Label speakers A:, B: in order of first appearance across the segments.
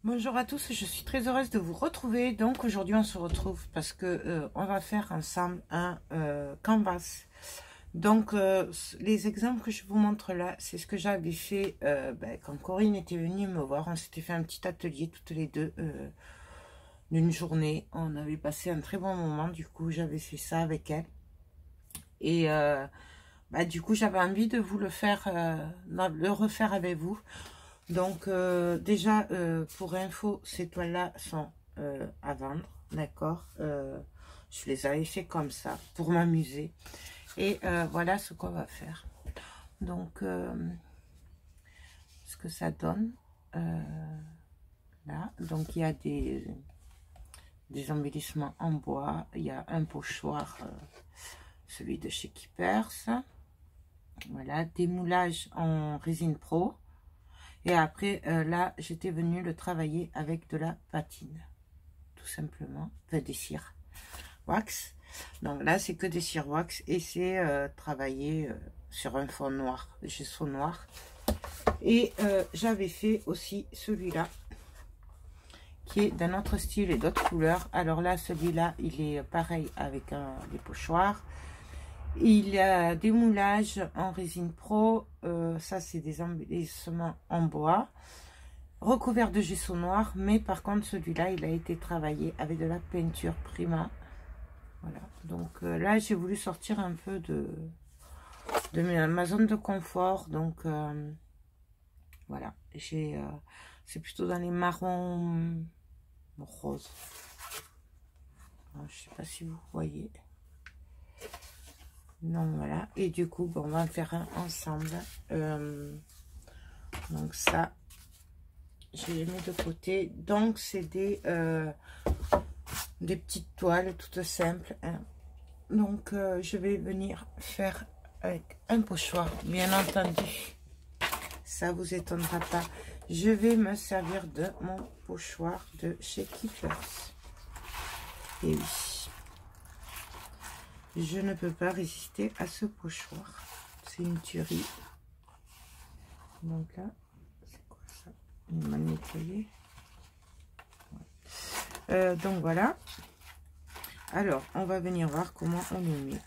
A: Bonjour à tous, je suis très heureuse de vous retrouver. Donc aujourd'hui on se retrouve parce que on va faire ensemble un canvas. Donc les exemples que je vous montre là, c'est ce que j'avais fait quand Corinne était venue me voir. On s'était fait un petit atelier toutes les deux d'une journée. On avait passé un très bon moment, du coup j'avais fait ça avec elle. Et du coup j'avais envie de vous le faire, le refaire avec vous. Donc déjà pour info, ces toiles là sont à vendre, d'accord. Je les avais fait comme ça pour m'amuser et voilà ce qu'on va faire. Donc ce que ça donne là, donc il y a des embellissements en bois, il y a un pochoir, celui de chez Keepers, voilà, des moulages en résine pro. Et après, là, j'étais venue le travailler avec de la patine, tout simplement, enfin des cires wax. Donc là, c'est que des cires wax et c'est travaillé sur un fond noir, de gesso noir. Et j'avais fait aussi celui-là, qui est d'un autre style et d'autres couleurs. Alors là, celui-là, il est pareil avec des pochoirs. Il y a des moulages en résine pro, ça c'est des embellissements en bois, recouvert de gesso noir, mais par contre celui-là il a été travaillé avec de la peinture Prima. Voilà, donc là j'ai voulu sortir un peu de ma zone de confort, donc voilà, c'est plutôt dans les marrons roses. Alors, je sais pas si vous voyez. Donc voilà, et du coup on va en faire un ensemble. Donc ça je les mets de côté. Donc c'est des petites toiles toutes simples, hein. Donc je vais venir faire avec un pochoir, bien entendu, ça vous étonnera pas, je vais me servir de mon pochoir de chez Keepers. Et oui, je ne peux pas résister à ce pochoir. C'est une tuerie. Donc là, c'est quoi ça? Une mal nettoyée. Ouais. Donc voilà. Alors, on va venir voir comment on le met.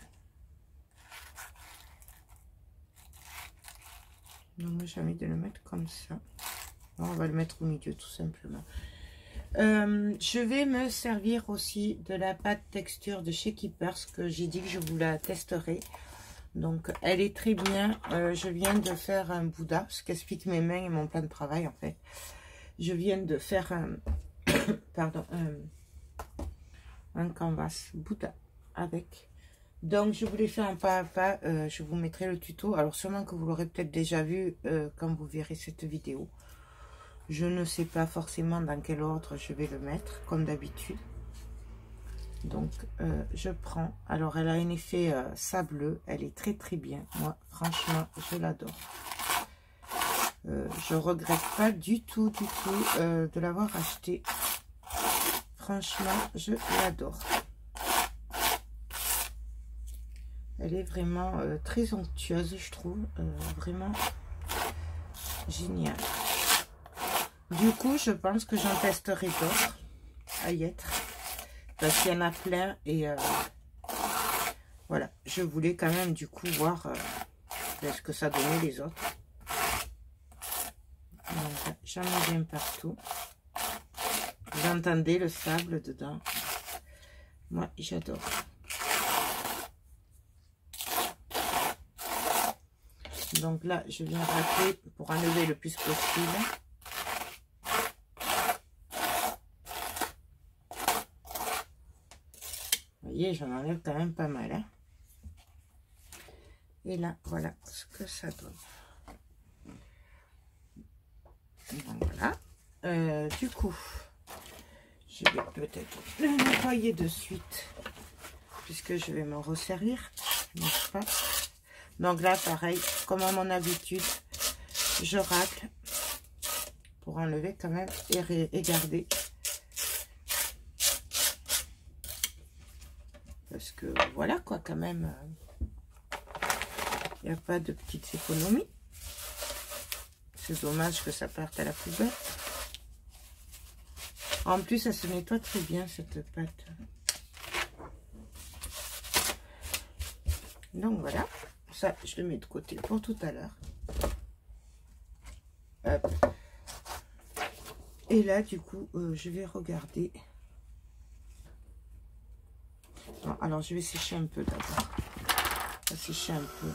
A: Donc moi, j'ai envie de le mettre comme ça. On va le mettre au milieu, tout simplement. Je vais me servir aussi de la pâte texture de chez Keepers, que j'ai dit que je vous la testerai. Donc elle est très bien. Je viens de faire un Bouddha, ce qui explique mes mains et mon plan de travail en fait. Je viens de faire un pardon, un canvas Bouddha avec. Donc je voulais faire un pas à pas. Je vous mettrai le tuto. Alors sûrement que vous l'aurez peut-être déjà vu quand vous verrez cette vidéo. Je ne sais pas forcément dans quel ordre je vais le mettre, comme d'habitude. Donc, je prends. Alors, elle a un effet sableux. Elle est très, très bien. Moi, franchement, je l'adore. Je regrette pas du tout de l'avoir acheté. Franchement, je l'adore. Elle est vraiment très onctueuse, je trouve. Vraiment génial. Du coup, je pense que j'en testerai d'autres à y être. Parce qu'il y en a plein. Et voilà. Je voulais quand même du coup voir ce que ça donnait les autres. Donc, j'en ai bien partout. Vous entendez le sable dedans. Moi, j'adore. Donc là, je viens racler pour enlever le plus possible. Vous voyez, j'en enlève quand même pas mal, hein. Et là, voilà ce que ça donne. Donc voilà. Du coup, je vais peut-être le nettoyer de suite, puisque je vais me resservir, n'est-ce pas? Donc là, pareil, comme à mon habitude, je racle pour enlever quand même et garder. Parce que voilà quoi, quand même, il n'y a pas de petites économies. C'est dommage que ça parte à la poubelle. En plus, ça se nettoie très bien, cette pâte. Donc voilà, ça je le mets de côté pour tout à l'heure. Et là du coup je vais regarder. Bon, alors je vais sécher un peu d'abord. On va sécher un peu.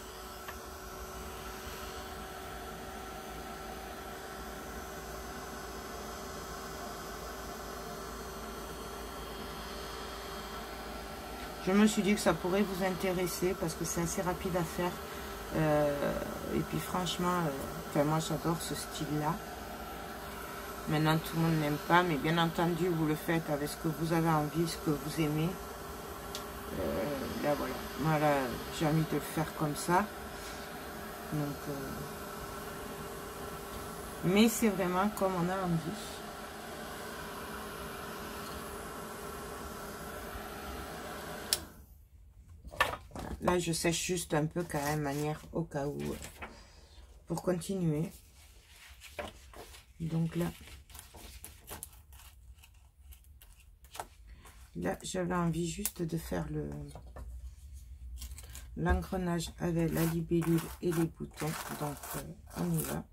A: Je me suis dit que ça pourrait vous intéresser parce que c'est assez rapide à faire. Et puis franchement, enfin, moi j'adore ce style-là. Maintenant tout le monde n'aime pas, mais bien entendu vous le faites avec ce que vous avez envie, ce que vous aimez. Là voilà, voilà, j'ai envie de le faire comme ça. Donc, mais c'est vraiment comme on a envie. Là, je sèche juste un peu quand même, manière au cas où, pour continuer. Donc là j'avais envie juste de faire l'engrenage avec la libellule et les boutons. Donc, on y va.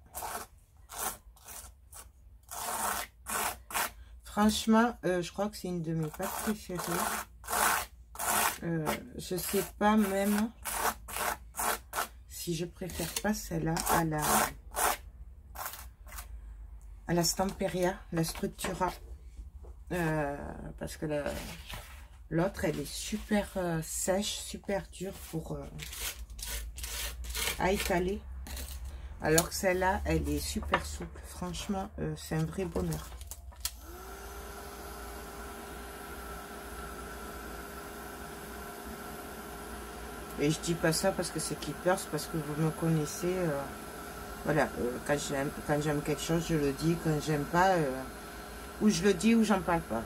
A: Franchement, je crois que c'est une de mes pâtes préférées. Je sais pas même si je préfère pas celle-là à la Stamperia, la Structura, parce que l'autre elle est super sèche, super dure pour à étaler, alors que celle-là elle est super souple. Franchement, c'est un vrai bonheur. Et je dis pas ça parce que c'est Keepers, parce que vous me connaissez. Voilà, quand j'aime quelque chose, je le dis. Quand j'aime pas, ou je le dis ou j'en parle pas.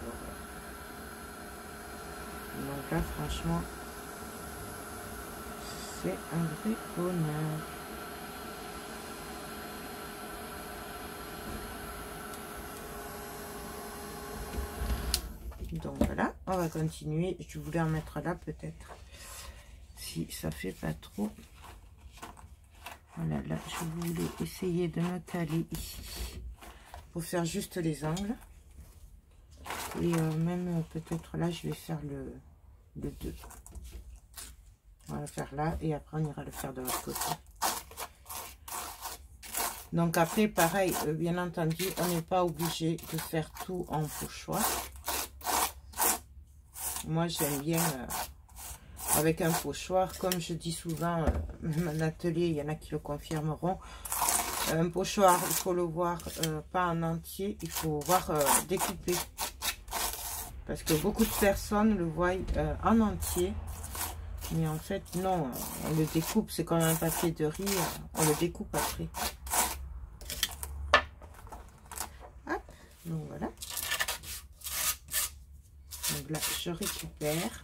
A: Donc là, franchement, c'est un vrai bonheur. Donc voilà, on va continuer. Je voulais en mettre là peut-être, si ça fait pas trop. Voilà, là, je voulais essayer de me caler ici pour faire juste les angles. Et même peut-être là, je vais faire le 2. On va le faire là et après on ira le faire de l'autre côté. Donc après, pareil, bien entendu, on n'est pas obligé de faire tout en pochoir. Moi, j'aime bien avec un pochoir, comme je dis souvent, même en atelier, il y en a qui le confirmeront. Un pochoir, il faut le voir pas en entier, il faut voir découpé. Parce que beaucoup de personnes le voient en entier. Mais en fait, non, on le découpe, c'est comme un papier de riz, on le découpe après. Hop, donc voilà. Donc là, je récupère.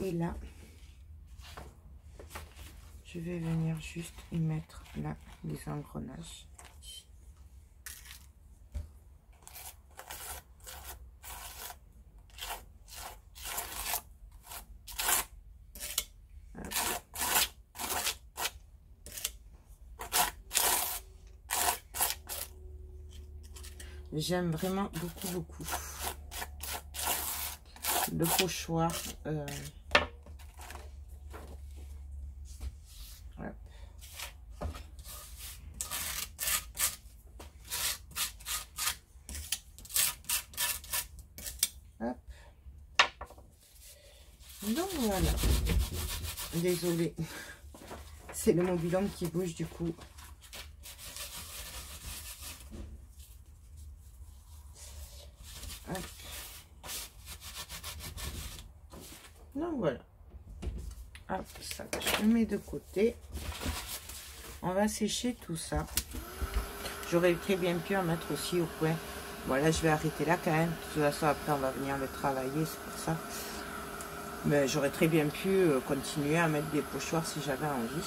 A: Et là, je vais venir juste y mettre là les engrenages. J'aime vraiment beaucoup le pochoir. Hop. Donc voilà. Désolée, c'est le mobil-homme qui bouge du coup. Hop. Donc voilà. Hop, ça, je le mets de côté. On va sécher tout ça. J'aurais très bien pu en mettre aussi au point. Voilà, je vais arrêter là quand même. De toute façon, après, on va venir le travailler, c'est pour ça. Mais j'aurais très bien pu continuer à mettre des pochoirs si j'avais envie.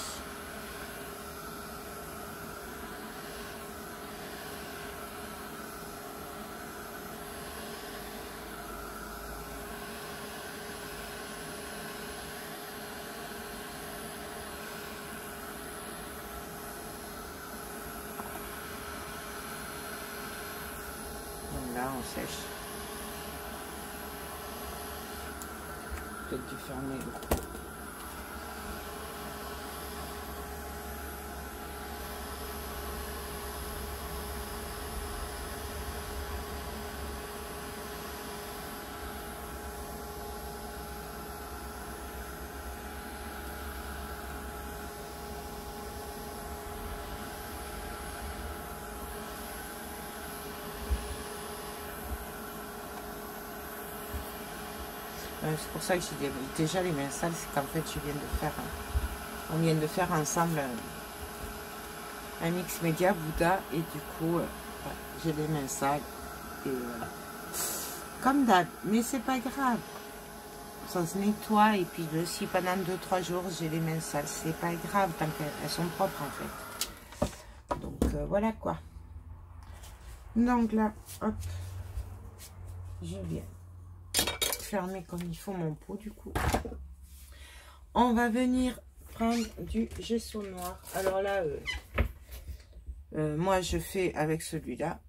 A: sèche. Peut-être dû fermer le coup. C'est pour ça que j'ai dit déjà les mains sales, c'est qu'en fait je viens de faire, on vient de faire ensemble un mix média Bouddha et du coup j'ai les mains sales et voilà. Comme d'hab, mais c'est pas grave, ça se nettoie et puis si pendant 2-3 jours j'ai les mains sales, c'est pas grave tant qu'elles sont propres en fait. Donc voilà quoi. Donc là, hop, je viens fermer comme il faut mon pot du coup. On va venir prendre du gesso noir. Alors là, moi je fais avec celui-là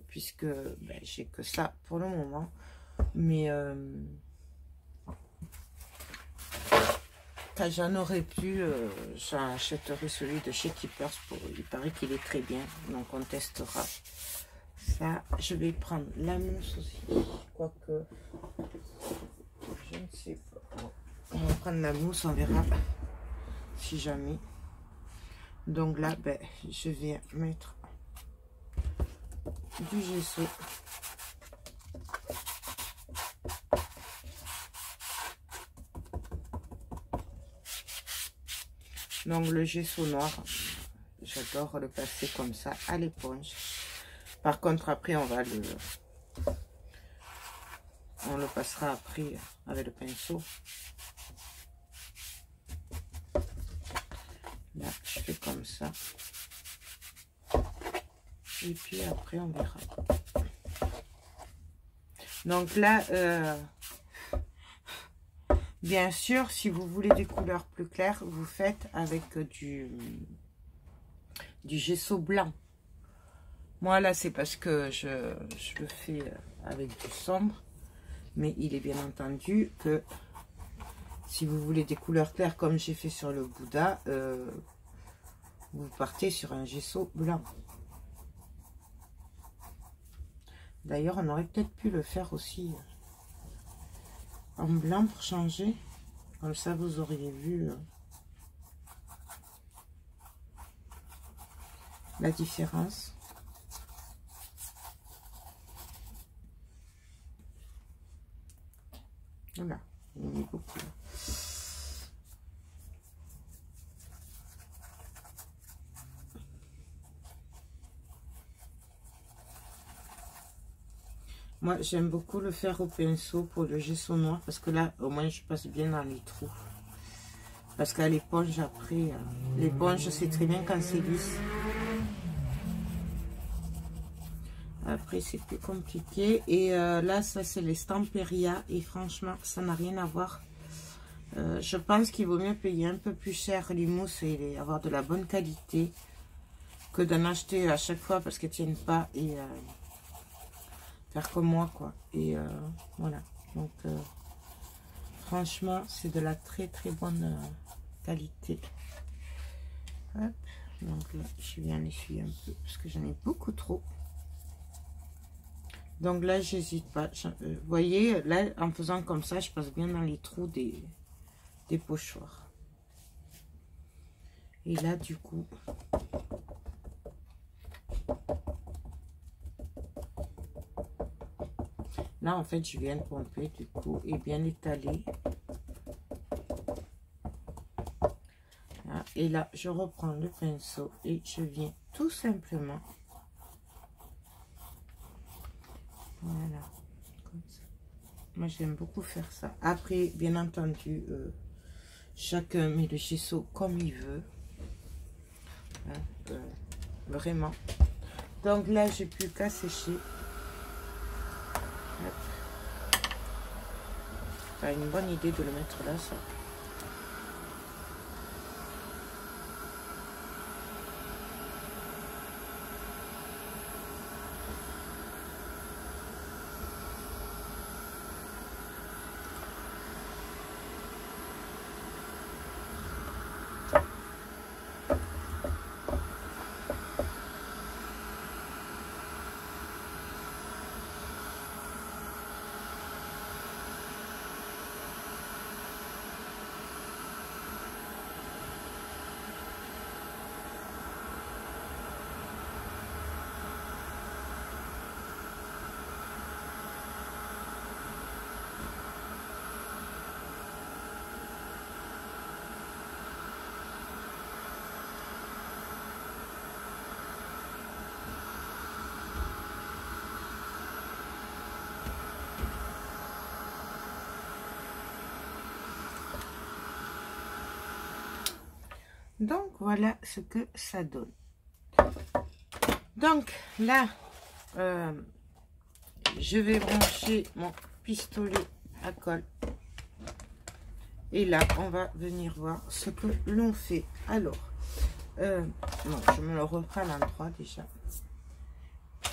A: puisque ben, j'ai que ça pour le moment. Mais quand j'en aurai plus, j'achèterai celui de chez Keepers. Il paraît qu'il est très bien, donc on testera. Ça, je vais prendre la mousse aussi, quoique je ne sais pas. On va prendre la mousse, on verra si jamais. Donc là, ben, je vais mettre du gesso. Donc le gesso noir, j'adore le passer comme ça à l'éponge. Par contre, après, on le passera après avec le pinceau. Là, je fais comme ça. Et puis après, on verra. Donc là, bien sûr, si vous voulez des couleurs plus claires, vous faites avec du gesso blanc. Moi, là, c'est parce que je le fais avec du sombre. Mais il est bien entendu que si vous voulez des couleurs claires comme j'ai fait sur le Bouddha, vous partez sur un gesso blanc. D'ailleurs, on aurait peut-être pu le faire aussi en blanc pour changer. Comme ça, vous auriez vu la différence. Voilà, il y en a beaucoup. Moi, j'aime beaucoup le faire au pinceau pour le gesso noir parce que là, au moins, je passe bien dans les trous. Parce qu'à l'éponge, après, l'éponge, je sais très bien quand c'est lisse. Après, c'est plus compliqué. Et là, ça, c'est les Stamperia. Et franchement, ça n'a rien à voir. Je pense qu'il vaut mieux payer un peu plus cher les mousses et avoir de la bonne qualité que d'en acheter à chaque fois parce qu'elles ne tiennent pas et faire comme moi, quoi. Et voilà. Donc, franchement, c'est de la très, très bonne qualité. Hop. Donc là, je viens l'essuyer un peu parce que j'en ai beaucoup trop. Donc là, j'hésite pas. Vous voyez, là, en faisant comme ça, je passe bien dans les trous des pochoirs. Et là, du coup, là, en fait, je viens de pomper, du coup, et bien étaler. Là, et là, je reprends le pinceau et je viens tout simplement. Voilà, comme ça. Moi, j'aime beaucoup faire ça. Après, bien entendu, chacun met le gesso comme il veut. Hein, vraiment. Donc là, j'ai plus qu'à sécher. C'est une bonne idée de le mettre là, ça. Donc, voilà ce que ça donne. Donc, là, je vais brancher mon pistolet à colle. Et là, on va venir voir ce que l'on fait. Alors, non, je me le reprends à l'endroit déjà.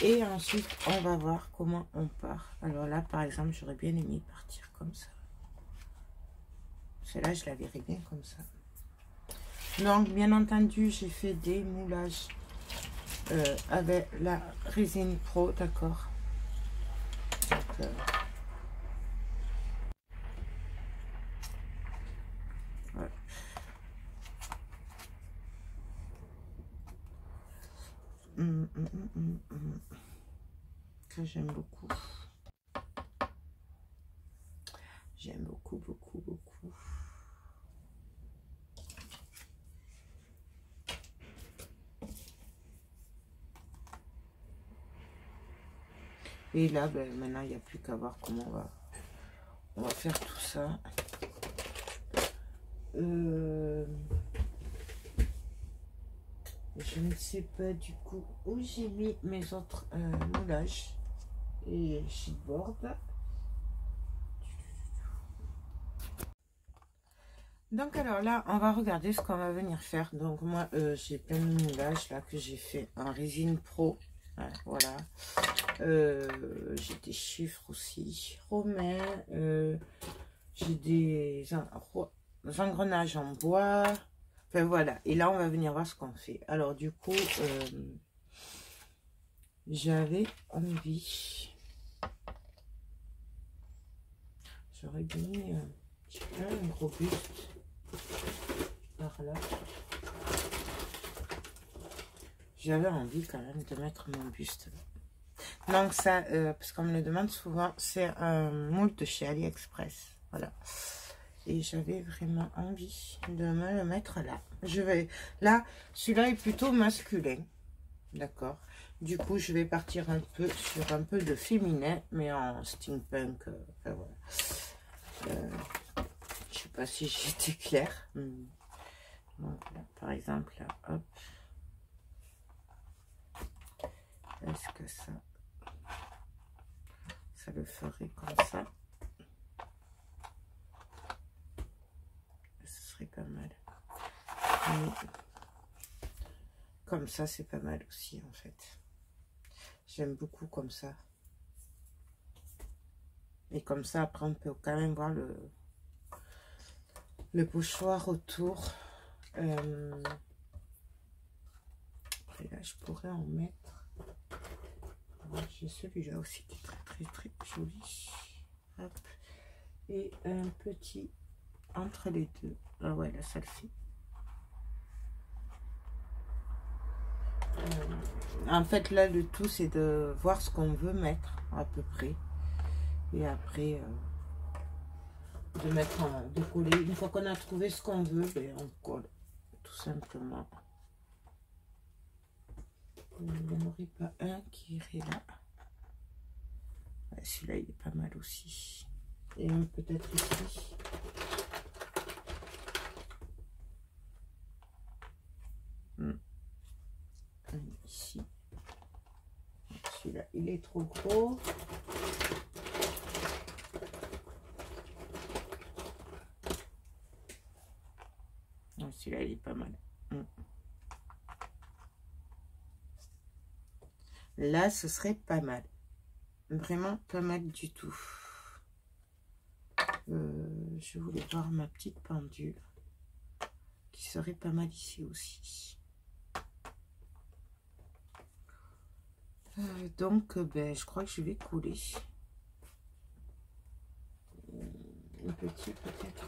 A: Et ensuite, on va voir comment on part. Alors là, par exemple, j'aurais bien aimé partir comme ça. Celle-là, je la verrai bien comme ça. Donc, bien entendu, j'ai fait des moulages avec la résine pro, d'accord. Voilà. Que j'aime beaucoup. J'aime beaucoup, beaucoup, beaucoup. Et là, ben, maintenant, il n'y a plus qu'à voir comment on va faire tout ça. Je ne sais pas du coup où j'ai mis mes autres moulages et sheetboard. Donc alors là, on va regarder ce qu'on va venir faire. Donc moi, j'ai plein de moulages là que j'ai fait en résine pro. Voilà. J'ai des chiffres aussi romains. J'ai des engrenages en bois. Enfin voilà. Et là, on va venir voir ce qu'on fait. Alors du coup, j'avais envie. J'aurais bien mis un petit peu un gros buste par là. J'avais envie quand même de mettre mon buste. Donc ça, parce qu'on me le demande souvent, c'est un moule de chez AliExpress. Voilà. Et j'avais vraiment envie de me le mettre là. Je vais là, celui-là est plutôt masculin. D'accord. Du coup, je vais partir un peu sur un peu de féminin, mais en steampunk. Enfin, voilà. Je sais pas si j'étais claire. Donc là, par exemple, là, hop. Est-ce que ça le ferait comme ça? Ce serait pas mal. Mais comme ça, c'est pas mal aussi, en fait. J'aime beaucoup comme ça. Et comme ça, après, on peut quand même voir le pochoir autour. Et là, je pourrais en mettre. J'ai celui-là aussi qui est très, très, très joli. Hop. Et un petit entre les deux. Ah ouais, là, ça le fait. En fait, là, le tout, c'est de voir ce qu'on veut mettre, à peu près. Et après, de coller. Une fois qu'on a trouvé ce qu'on veut, ben, on colle, tout simplement. Il n'y en aurait pas un qui irait là. Ouais, celui-là, il est pas mal aussi. Et un peut-être ici. Ici. Celui-là, il est trop gros. Celui-là, il est pas mal. Là, ce serait pas mal. Vraiment pas mal du tout. Je voulais voir ma petite pendule qui serait pas mal ici aussi. Donc, ben, je crois que je vais coller un petit peut-être.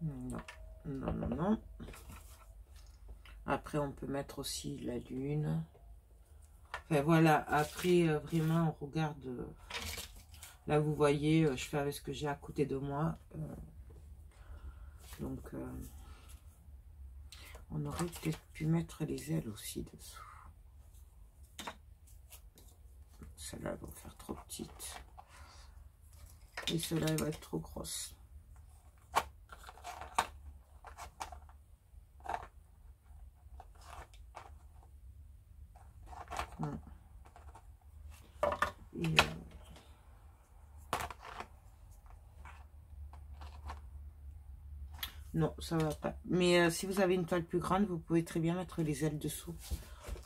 A: Non, non, non, non. Après, on peut mettre aussi la lune. Enfin, voilà. Après, vraiment, on regarde. Là, vous voyez, je fais avec ce que j'ai à côté de moi. Donc, on aurait peut-être pu mettre les ailes aussi dessous. celle-là va faire trop petite. Et celle-là va être trop grosse. Et non, ça va pas. Mais si vous avez une toile plus grande, vous pouvez très bien mettre les ailes dessous.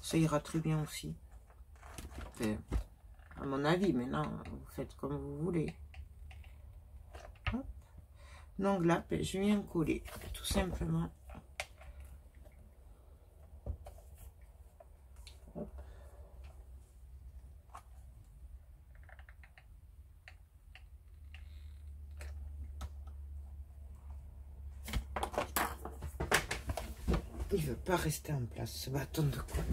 A: Ça ira très bien aussi. Enfin, à mon avis, maintenant, vous faites comme vous voulez. Hop. Donc là, je viens coller, tout simplement. Hop. Il veut pas rester en place, ce bâton de colle.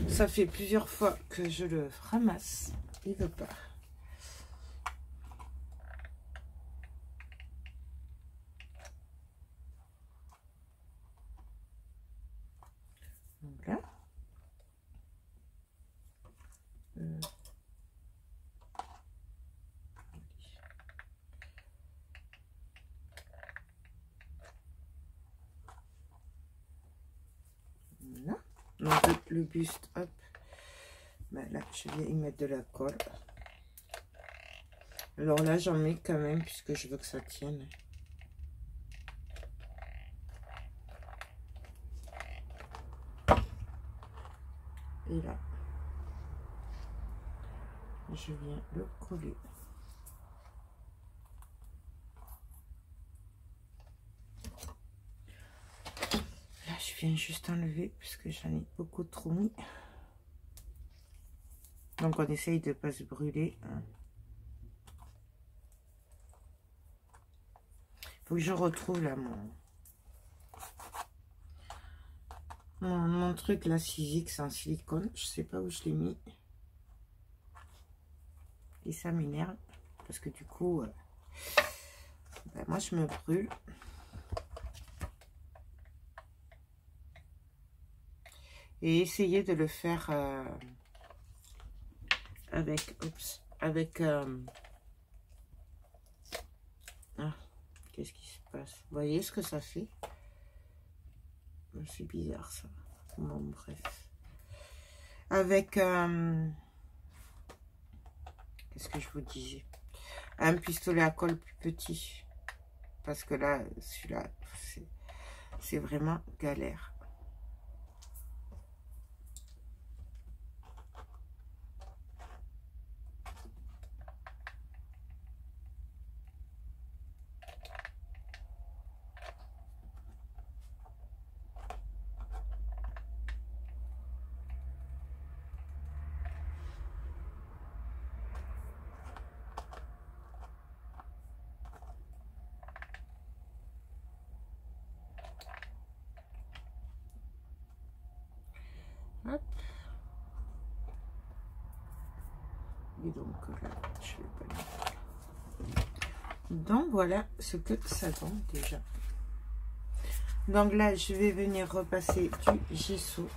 A: Ça fait plusieurs fois que je le ramasse. Il veut pas. Donc là. Voilà. Donc le buste, hop. Ben là, je vais y mettre de la colle. Alors là, j'en mets quand même puisque je veux que ça tienne. Et là, je viens le coller. Là, je viens juste enlever puisque j'en ai beaucoup trop mis. Donc, on essaye de ne pas se brûler. Faut que je retrouve là mon truc là, 6X en silicone. Je sais pas où je l'ai mis. Et ça m'énerve. Parce que du coup, ben, moi je me brûle. Et essayer de le faire avec... Oups, avec... ah, qu'est-ce qui se passe? Vous voyez ce que ça fait? C'est bizarre ça. Bon, bref. Avec... qu'est-ce que je vous disais? Un pistolet à colle plus petit. Parce que là, celui-là, c'est vraiment galère. Hop. Et donc là, je vais pas le mettre. Donc voilà ce que ça donne déjà. Donc là, je vais venir repasser du gesso.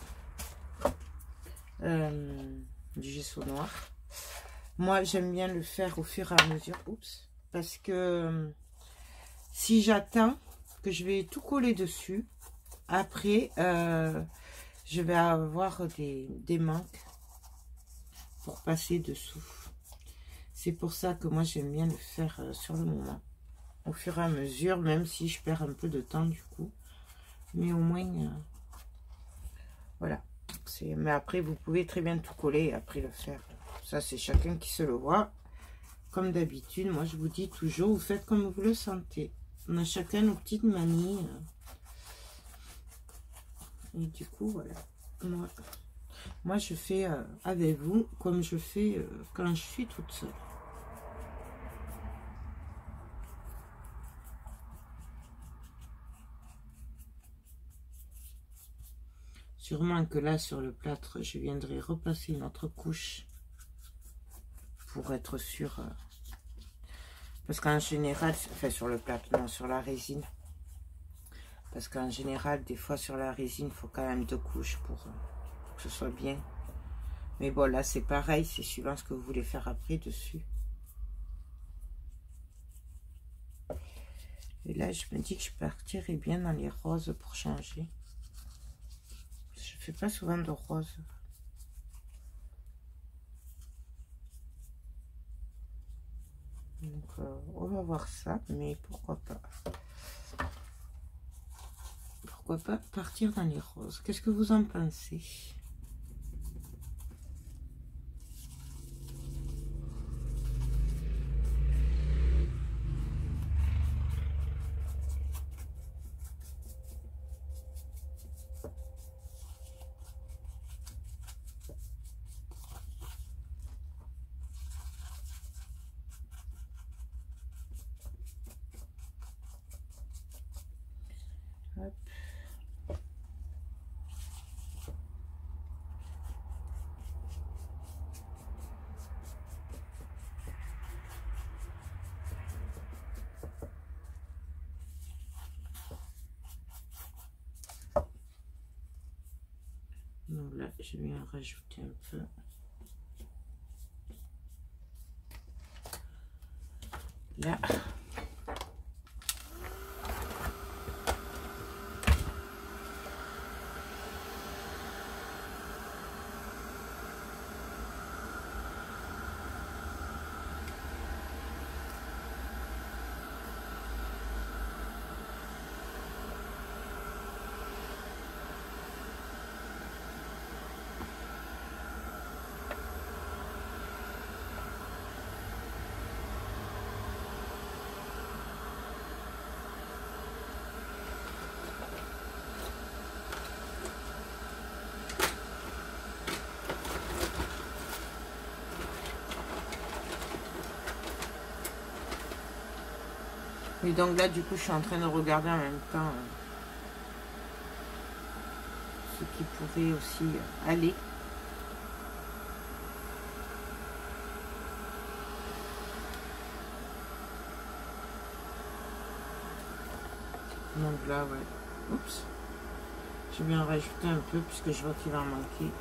A: Du gesso noir. Moi, j'aime bien le faire au fur et à mesure. Oups. Parce que si j'attends que je vais tout coller dessus, après, je vais avoir des manques pour passer dessous. C'est pour ça que moi, j'aime bien le faire sur le moment. Au fur et à mesure, même si je perds un peu de temps du coup. Mais au moins, voilà. Mais après, vous pouvez très bien tout coller et après le faire. Ça, c'est chacun qui se le voit. Comme d'habitude, moi, je vous dis toujours, vous faites comme vous le sentez. On a chacun nos petites manies. Et du coup, voilà. Moi je fais avec vous comme je fais quand je suis toute seule. Sûrement que là, sur le plâtre, je viendrai repasser une autre couche pour être sûre. Parce qu'en général, enfin sur le plâtre, non, sur la résine. Parce qu'en général, des fois sur la résine, il faut quand même 2 couches pour que ce soit bien. Mais bon, là, c'est pareil, c'est suivant ce que vous voulez faire après dessus. Et là, je me dis que je partirais bien dans les roses pour changer. Je fais pas souvent de roses. Donc, on va voir ça, mais pourquoi pas. Pourquoi pas partir dans les roses? Qu'est-ce que vous en pensez? Hop. Donc là, je vais en rajouter un peu. Là. Et donc là, du coup, je suis en train de regarder en même temps ce qui pourrait aussi aller. Donc là, ouais. Oups. Je vais en rajouter un peu puisque je vois qu'il va en manquer.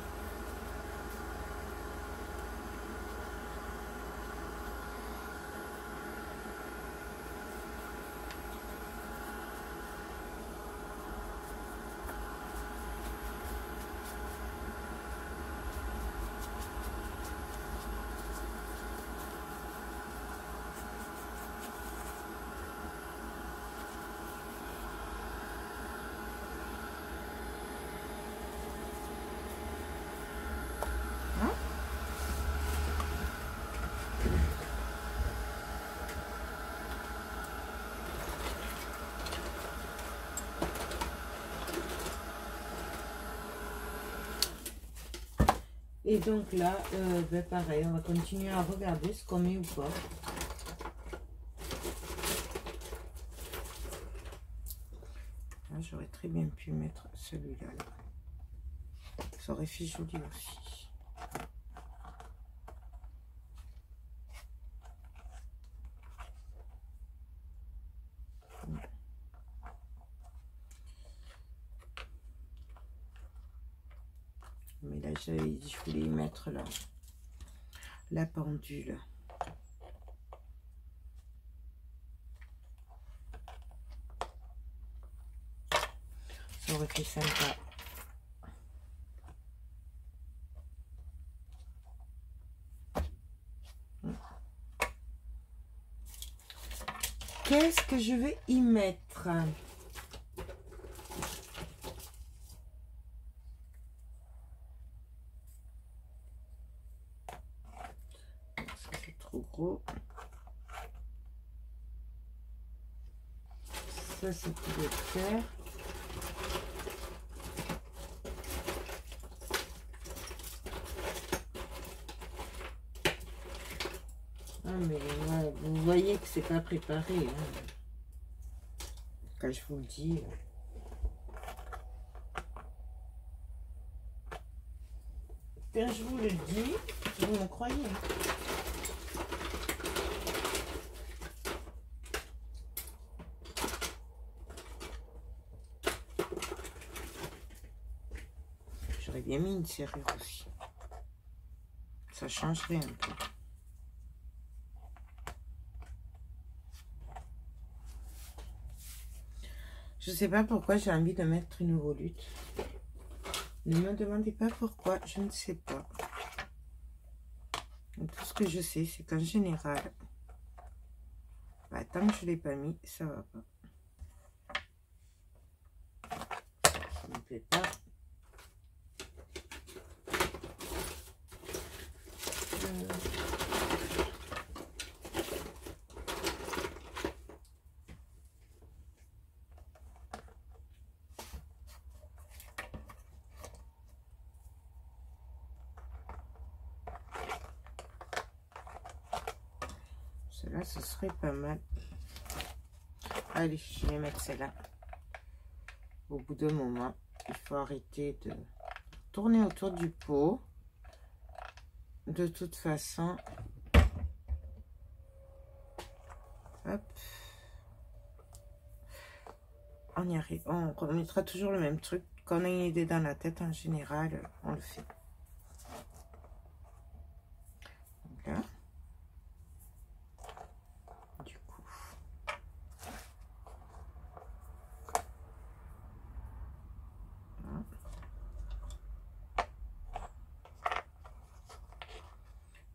A: Et donc là, ben pareil, on va continuer à regarder ce qu'on met ou pas. J'aurais très bien pu mettre celui-là. Là. Ça aurait fait joli aussi. Mais là, j'avais dit je voulais y mettre la pendule. Ça aurait été sympa. Qu'est-ce que je vais y mettre? Ça c'est trop gros. Ça c'est tout de faire. Ah mais ouais, vous voyez que c'est pas préparé. Hein. Quand je vous le dis. Quand je vous le dis, vous me croyez. J'aurais bien mis une serrure aussi. Ça changerait un peu. Je sais pas pourquoi j'ai envie de mettre une volute. Ne me demandez pas pourquoi, je ne sais pas. Tout ce que je sais, c'est qu'en général, bah, tant que je ne l'ai pas mis, ça va pas. Ça ne me plaît pas. Celle-là, ce serait pas mal. Allez, je vais mettre celle-là. Au bout d'un moment, il faut arrêter de tourner autour du pot. De toute façon, hop, on y arrive. On remettra toujours le même truc. Quand on a une idée dans la tête, en général, on le fait. Donc là, du coup, voilà.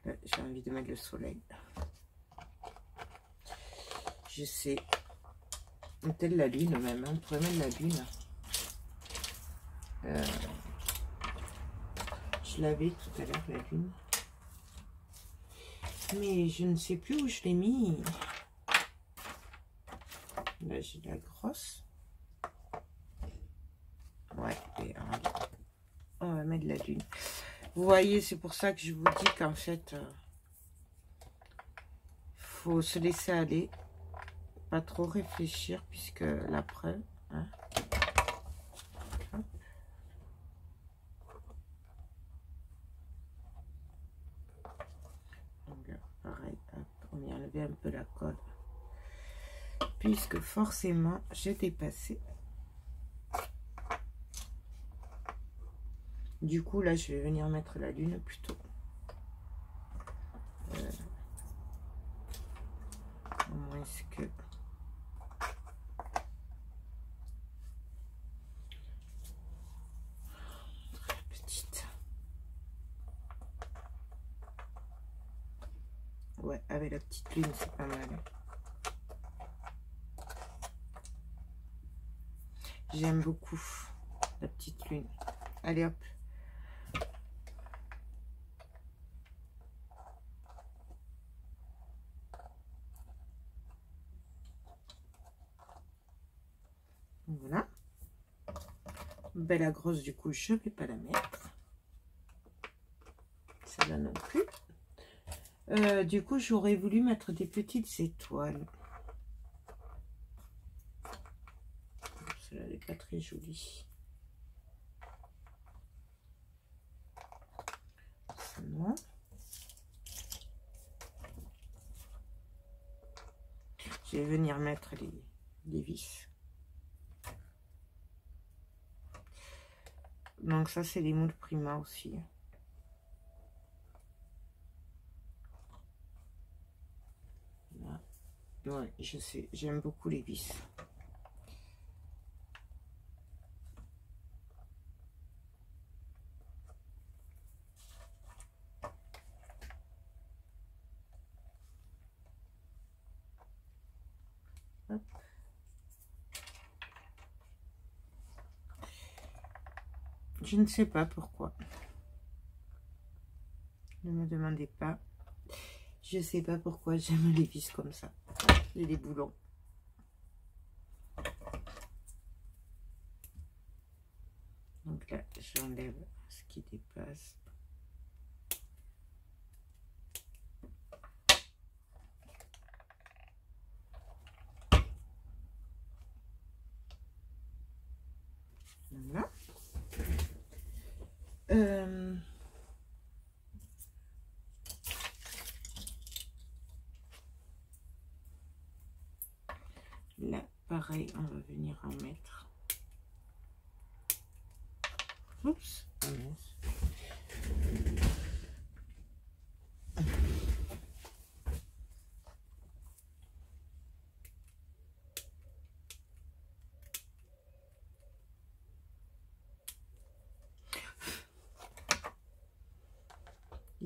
A: Là, j'ai envie de mettre le soleil. Je sais, tel la lune même, hein. On pourrait mettre la lune. Je l'avais tout à l'heure, la lune. Mais je ne sais plus où je l'ai mis. Là, j'ai la grosse. Ouais, et on va mettre la lune. Vous voyez, c'est pour ça que je vous dis qu'en fait, faut se laisser aller. Pas trop réfléchir, puisque la preuve... Hein. Donc, pareil, hop, on vient enlever un peu la colle. Puisque forcément, j'ai dépassé. Du coup, là, je vais venir mettre la lune plutôt. Au moins, c'est que... Très petite. Ouais, avec la petite lune, c'est pas mal. J'aime beaucoup la petite lune. Allez, hop. Voilà. Ben, la grosse, du coup, je ne vais pas la mettre. Celle-là non plus. Du coup, j'aurais voulu mettre des petites étoiles. Celle-là n'est pas très jolie. Ça, non. Je vais venir mettre les vis. Donc ça, c'est les moules Prima aussi. Là. Ouais, je sais, j'aime beaucoup les vis. Hop. Je ne sais pas pourquoi. Ne me demandez pas. Je sais pas pourquoi j'aime les vis comme ça. Et les boulons. Donc là, j'enlève ce qui dépasse. Voilà. Là, pareil, on va venir en mettre. Oups.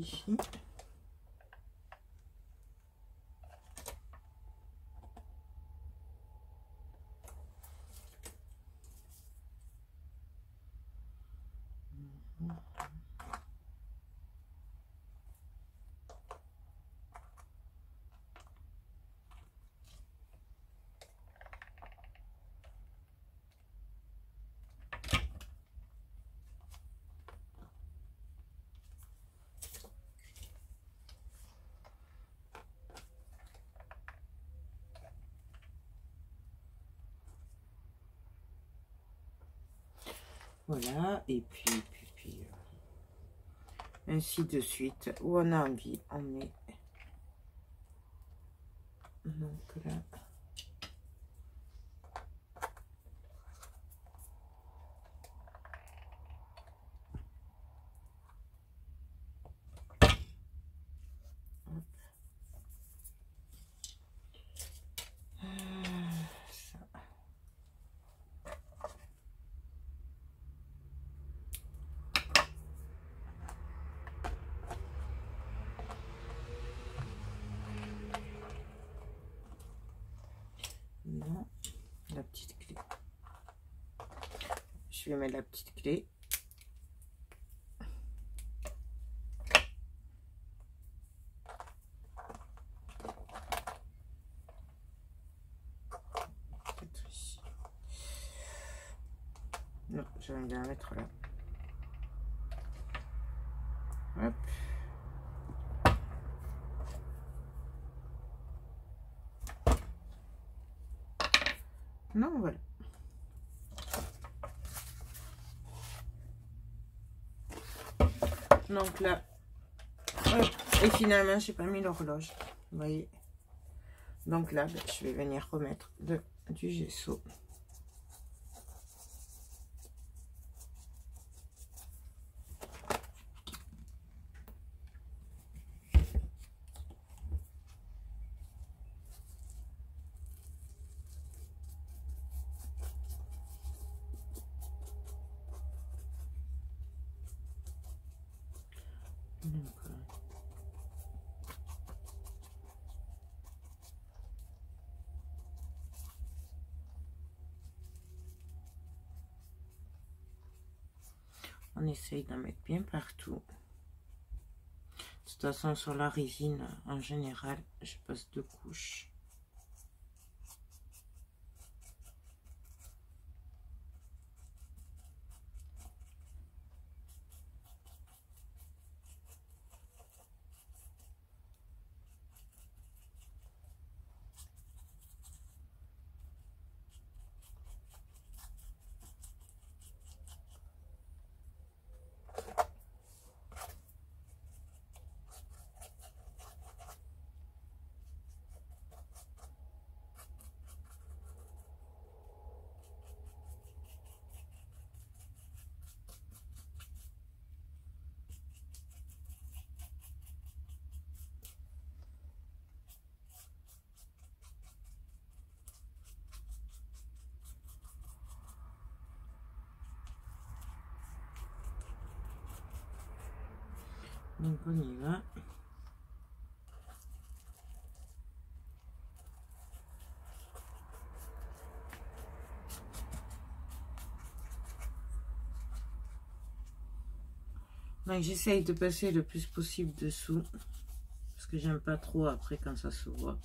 A: ici. Voilà, et puis ainsi de suite. Où on a envie, on met. Donc là. Hop. Ça. Là, la petite clé. Je vais mettre la petite clé. Peut-être ici. Non, j'aime bien la mettre là. Hop. Non, voilà. Donc là, hop. Et finalement, j'ai pas mis l'horloge. Vous voyez. Donc là, je vais venir remettre du gesso. On essaye d'en mettre bien partout. De toute façon, sur la résine, en général, je passe 2 couches. Donc on y va. Donc j'essaye de passer le plus possible dessous. Parce que j'aime pas trop après quand ça se voit.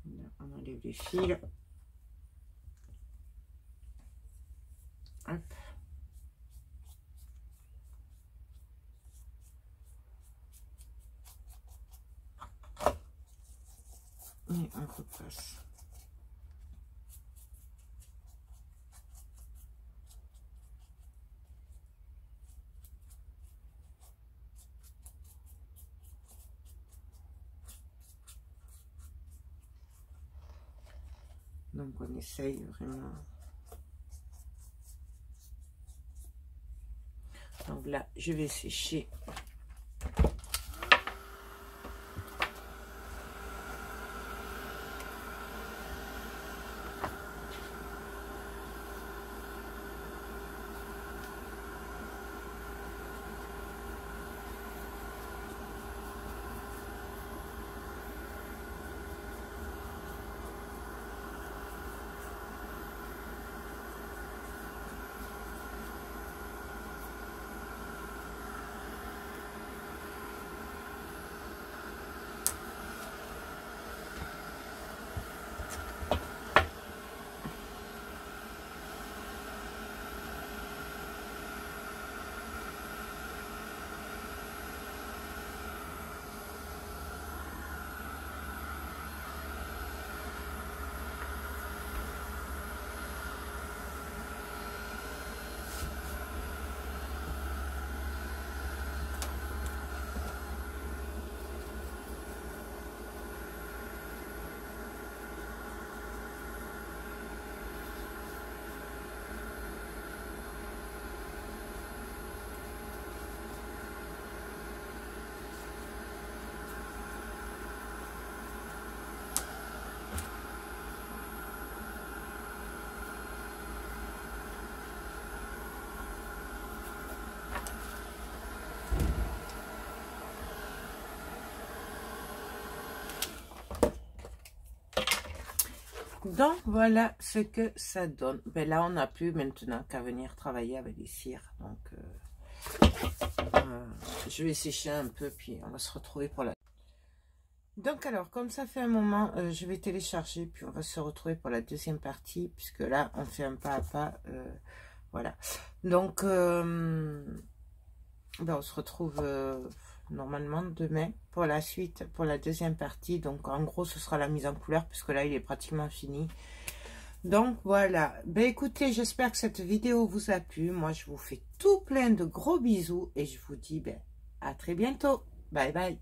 A: Là, on enlève les fils. Hop. Et on repasse. Donc on essaye vraiment. Donc là, je vais sécher Donc, voilà ce que ça donne. Ben là, on n'a plus maintenant qu'à venir travailler avec les cires. Donc, je vais sécher un peu, puis on va se retrouver pour la... Donc, alors, comme ça fait un moment, je vais télécharger, puis on va se retrouver pour la deuxième partie, puisque là, on fait un pas à pas. Voilà. Donc, ben, on se retrouve normalement demain pour la suite, pour la deuxième partie. Donc, en gros, ce sera la mise en couleur, puisque là, il est pratiquement fini. Donc, voilà. Ben, écoutez, j'espère que cette vidéo vous a plu. Moi, je vous fais tout plein de gros bisous et je vous dis, ben, à très bientôt. Bye, bye.